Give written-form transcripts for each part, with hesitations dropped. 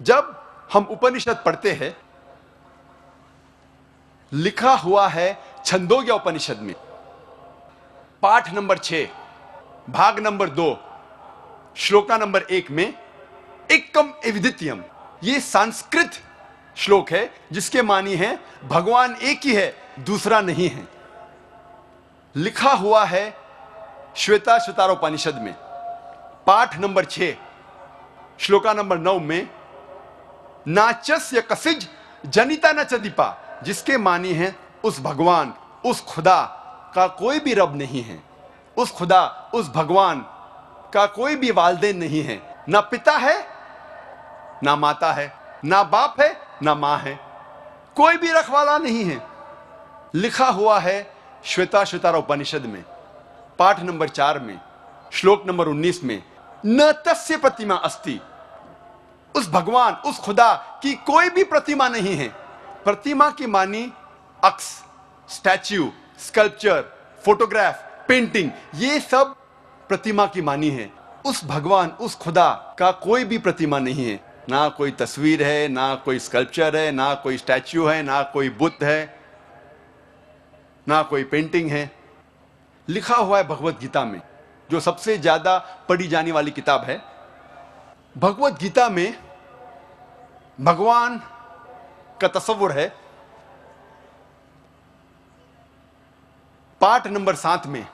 जब हम उपनिषद पढ़ते हैं, लिखा हुआ है छंदोग्य उपनिषद में पाठ नंबर 6 भाग नंबर 2 श्लोका नंबर 1 में एकम एविदित्यम, ये संस्कृत श्लोक है जिसके मानी है भगवान एक ही है, दूसरा नहीं है। लिखा हुआ है श्वेता श्वेतारोपनिषद में पाठ नंबर 6 श्लोका नंबर 9 में नाचस्य कसिज जनिता न चदीपा, जिसके मानी है उस भगवान, उस खुदा का कोई भी रब नहीं है, उस खुदा, उस भगवान का कोई भी वालदेन नहीं है, ना पिता है ना माता है, ना बाप है ना मां है, कोई भी रखवाला नहीं है। लिखा हुआ है श्वेता श्वेतारोपनिषद में पाठ नंबर 4 में श्लोक नंबर 19 में न तस्य प्रतिमा अस्ति, उस भगवान, उस खुदा की कोई भी प्रतिमा नहीं है। प्रतिमा की मानी अक्स, स्टैच्यू, स्कल्पचर, फोटोग्राफ, पेंटिंग, ये सब प्रतिमा की मानी है। उस भगवान, उस खुदा का कोई भी प्रतिमा नहीं है, ना कोई तस्वीर है, ना कोई स्कल्पचर है, ना कोई स्टैच्यू है, ना कोई बुत है, ना कोई पेंटिंग है। लिखा हुआ है भगवत गीता में, जो सबसे ज्यादा पढ़ी जाने वाली किताब है। भगवत गीता में भगवान का तस्वुर है। पाठ नंबर 7 में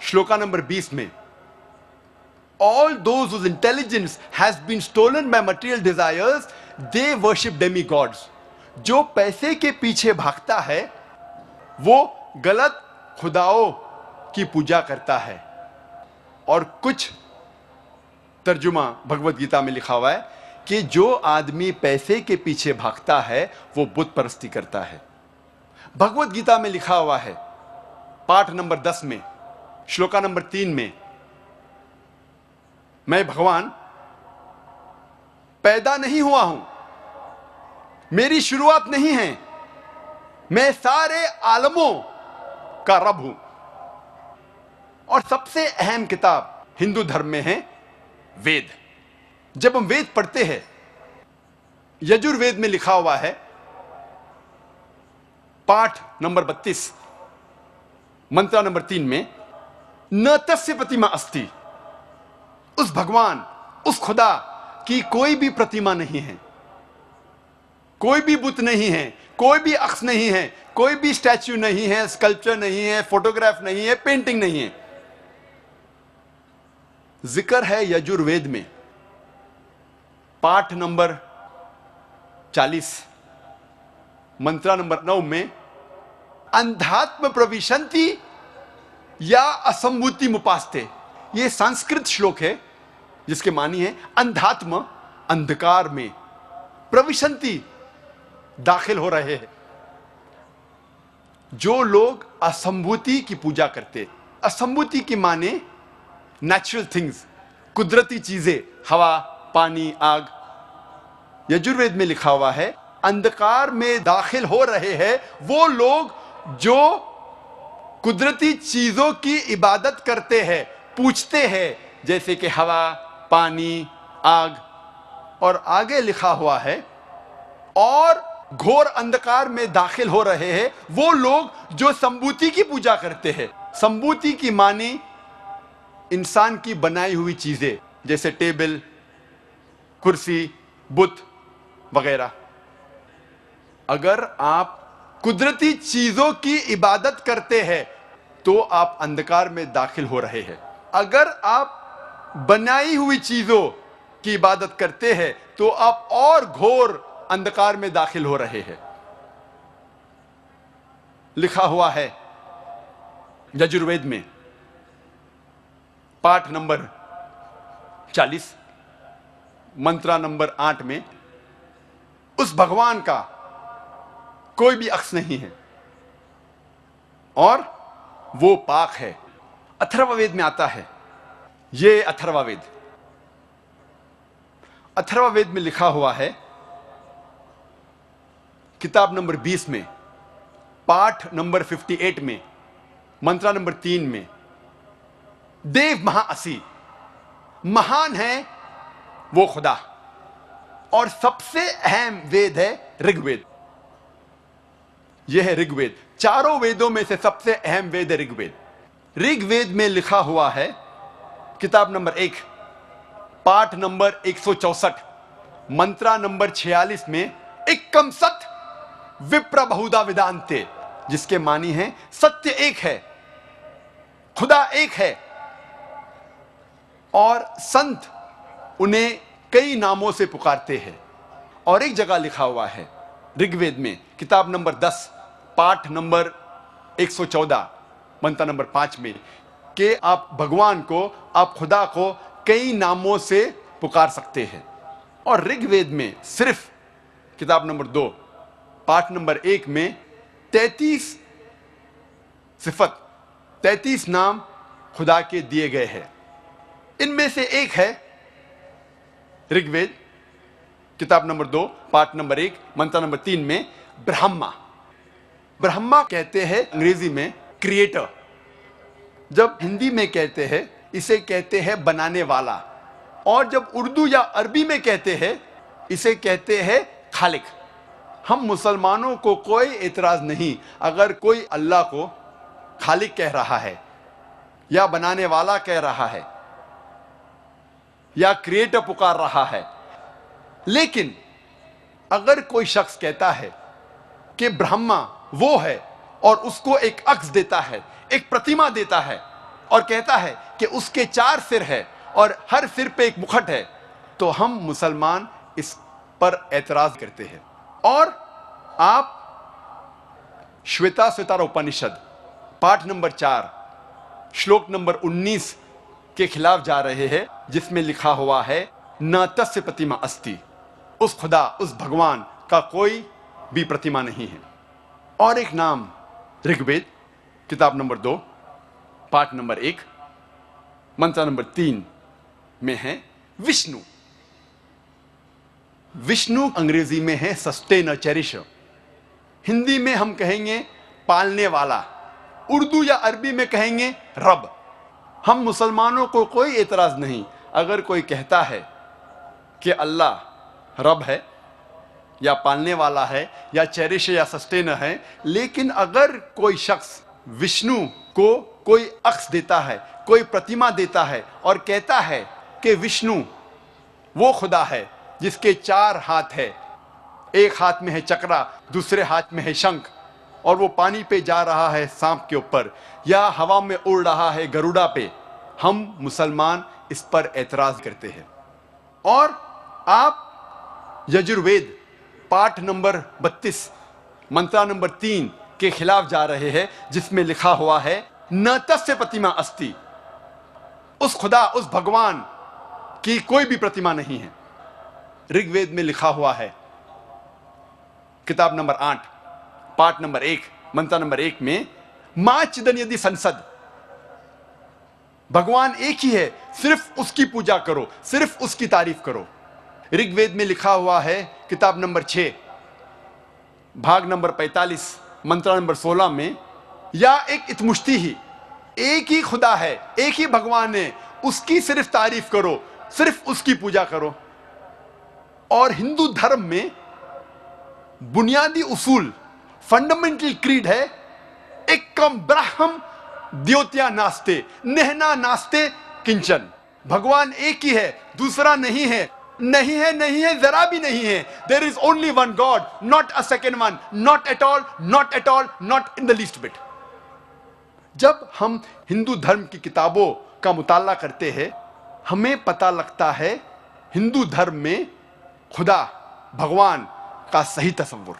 श्लोका नंबर 20 में all those whose intelligence has been stolen by material desires, they worship demigods. जो पैसे के पीछे भागता है वो गलत खुदाओं की पूजा करता है। और कुछ तर्जुमा भगवत गीता में लिखा हुआ है कि जो आदमी पैसे के पीछे भागता है वो बुत परस्ती करता है। भगवत गीता में लिखा हुआ है पाठ नंबर 10 में श्लोका नंबर 3 में मैं भगवान पैदा नहीं हुआ हूं, मेरी शुरुआत नहीं है, मैं सारे आलमों का रब हूं। और सबसे अहम किताब हिंदू धर्म में है वेद। जब हम वेद पढ़ते हैं, यजुर्वेद में लिखा हुआ है पाठ नंबर 32 मंत्र नंबर 3 में न तस्य प्रतिमा अस्ति, उस भगवान, उस खुदा की कोई भी प्रतिमा नहीं है, कोई भी बुत नहीं है, कोई भी अक्स नहीं है, कोई भी स्टैच्यू नहीं है, स्कल्पचर नहीं है, फोटोग्राफ नहीं है, पेंटिंग नहीं है। जिक्र है यजुर्वेद में पाठ नंबर 40 मंत्र नंबर 9 में अंधात्म प्रविशंति या असंभूति मुपास्ते, ये संस्कृत श्लोक है जिसके मानी है अंधात्म, अंधकार में, प्रविशंति, दाखिल हो रहे हैं। जो लोग असंभूति की पूजा करते, असंभूति की माने नेचुरल थिंग्स, कुदरती चीजें, हवा, पानी, आग। यजुर्वेद में लिखा हुआ है अंधकार में दाखिल हो रहे हैं वो लोग जो कुदरती चीजों की इबादत करते हैं, पूछते हैं, जैसे कि हवा, पानी, आग। और आगे लिखा हुआ है और घोर अंधकार में दाखिल हो रहे हैं वो लोग जो संभूति की पूजा करते हैं। संभूति की मानी इंसान की बनाई हुई चीजें, जैसे टेबल, कुर्सी, बुत वगैरह। अगर आप कुदरती चीजों की इबादत करते हैं तो आप अंधकार में दाखिल हो रहे हैं। अगर आप बनाई हुई चीजों की इबादत करते हैं तो आप और घोर अंधकार में दाखिल हो रहे हैं। लिखा हुआ है यजुर्वेद में पाठ नंबर 40 मंत्र नंबर 8 में उस भगवान का कोई भी अक्स नहीं है और वो पाक है। अथर्ववेद में आता है, ये अथर्ववेद, अथर्ववेद में लिखा हुआ है किताब नंबर 20 में पाठ नंबर 58 में मंत्र नंबर 3 में देव महाअसी, महान है वो खुदा और सबसे अहम वेद है ऋग्वेद। यह है ऋग्वेद। चारों वेदों में से सबसे अहम वेद है ऋग्वेद। ऋग्वेद में लिखा हुआ है, किताब नंबर 1, पाठ नंबर 164, मंत्रा नंबर 46 में, एकम सत विप्र बहुधा विदांते, जिसके मानी है सत्य एक है, खुदा एक है, और संत उन्हें कई नामों से पुकारते हैं। और एक जगह लिखा हुआ है ऋग्वेद में, किताब नंबर 10, पाठ नंबर 114, मंत्र नंबर 5 में, कि आप भगवान को, आप खुदा को कई नामों से पुकार सकते हैं। और ऋग्वेद में सिर्फ किताब नंबर 2, पाठ नंबर 1 में 33 सिफत, 33 नाम खुदा के दिए गए हैं। इनमें से एक है ऋग्वेद, किताब नंबर 2, पाठ नंबर 1, मंत्र नंबर 3 में, ब्रह्मा। ब्रह्मा कहते हैं अंग्रेजी में क्रिएटर। जब हिंदी में कहते हैं, इसे कहते हैं बनाने वाला। और जब उर्दू या अरबी में कहते हैं, इसे कहते हैं खालिक। हम मुसलमानों को कोई एतराज नहीं अगर कोई अल्लाह को खालिक कह रहा है, या बनाने वाला कह रहा है, या क्रिएटर पुकार रहा है। लेकिन अगर कोई शख्स कहता है कि ब्रह्मा वो है, और उसको एक अक्स देता है, एक प्रतिमा देता है, और कहता है कि उसके 4 सिर है और हर सिर पे एक मुकुट है, तो हम मुसलमान इस पर एतराज करते हैं। और आप श्वेताश्वतर उपनिषद पाठ नंबर 4 श्लोक नंबर 19 के खिलाफ जा रहे हैं, जिसमें लिखा हुआ है, न तस्य प्रतिमा अस्ति, उस खुदा, उस भगवान का कोई भी प्रतिमा नहीं है। और एक नाम ऋग्वेद, किताब नंबर 2, पाठ नंबर 1, मंत्र नंबर 3 में है विष्णु। विष्णु अंग्रेजी में है सस्टेनर, चेरिशर। हिंदी में हम कहेंगे पालने वाला, उर्दू या अरबी में कहेंगे रब। हम मुसलमानों को कोई एतराज नहीं अगर कोई कहता है कि अल्लाह रब है, या पालने वाला है, या चेरिश या सस्टेनर है। लेकिन अगर कोई शख्स विष्णु को कोई अक्स देता है, कोई प्रतिमा देता है, और कहता है कि विष्णु वो खुदा है जिसके 4 हाथ है, एक हाथ में है चक्रा, दूसरे हाथ में है शंख, और वो पानी पे जा रहा है सांप के ऊपर, या हवा में उड़ रहा है गरुड़ा पे, हम मुसलमान इस पर एतराज करते हैं। और आप यजुर्वेद पाठ नंबर 32 मंत्रा नंबर 3 के खिलाफ जा रहे हैं, जिसमें लिखा हुआ है, न तस्य प्रतिमा अस्ति, उस खुदा, उस भगवान की कोई भी प्रतिमा नहीं है। ऋग्वेद में लिखा हुआ है, किताब नंबर 8 पाठ नंबर 1 मंत्र नंबर 1 में, मां चिदन यदि संसद, भगवान एक ही है, सिर्फ उसकी पूजा करो, सिर्फ उसकी तारीफ करो। ऋग्वेद में लिखा हुआ है, किताब नंबर 6 भाग नंबर 45 मंत्र नंबर 16 में, या एक इतमुष्टि ही, एक ही खुदा है, एक ही भगवान है, उसकी सिर्फ तारीफ करो, सिर्फ उसकी पूजा करो। और हिंदू धर्म में बुनियादी उसूल, फंडामेंटल क्रीड है, एकम ब्रह्म द्योत्या नास्ते, नेहना नास्ते किंचन। भगवान एक ही है, दूसरा नहीं है, नहीं है, नहीं है, जरा भी नहीं है। There is only one God, not a second one, not at all, not at all, not in the least bit. जब हम हिंदू धर्म की किताबों का मुताला करते हैं, हमें पता लगता है हिंदू धर्म में खुदा, भगवान का सही तस्वुर।